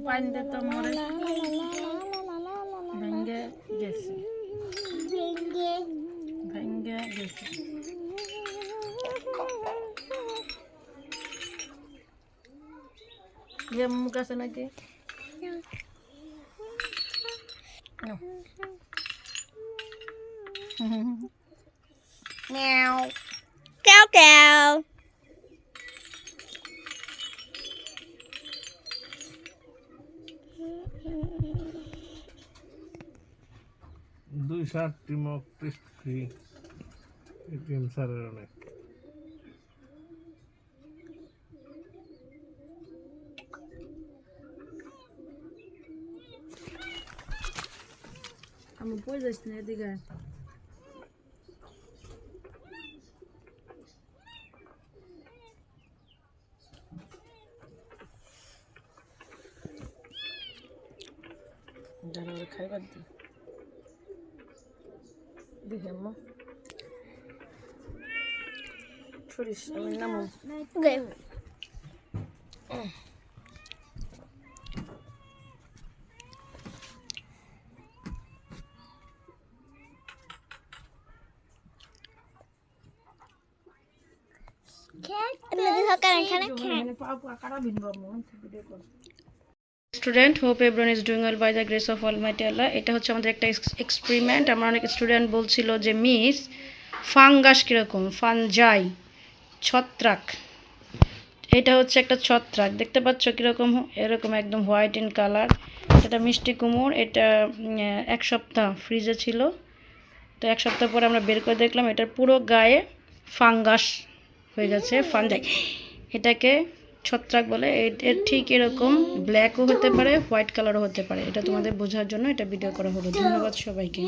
পানিতে তো মরে ভেঙে গেছে ভেঙে গেছে। যে মুখ আছে নাকি meow Kéo kéo. 260টি মক টেস্ট ফ্রি এটিএম স্যারের অনেক। আমি পড়ে যাচ্ছি না এদিকে দাঁড়া খাইবার দি দেখে আম্মা ছড়িস আমি নামো Okay. Student hope everyone is doing well by the grace of almighty Allah. এটা হচ্ছে আমাদের একটা এক্সপেরিমেন্ট। আমার অনেক স্টুডেন্ট বলছিল যে মিস ফাঙ্গাস কীরকম, ফানজাই ছত্রাক। এটা হচ্ছে একটা ছত্রাক, দেখতে পাচ্ছ কীরকম, এরকম একদম হোয়াইট ইন কালার। এটা মিষ্টি কুমড়। এটা 1 সপ্তাহ ফ্রিজে ছিল, তো 1 সপ্তাহ পরে আমরা বের করে দেখলাম এটার পুরো গায়ে ফাঙ্গাস হয়ে গেছে, ফানজাই। এটাকে ছত্রাক বলে। এর ঠিক এরকম ব্ল্যাকও হতে পারে, হোয়াইট কালারও হতে পারে। এটা তোমাদের বোঝার জন্য এটা ভিডিও করা হলো। ধন্যবাদ সবাইকে।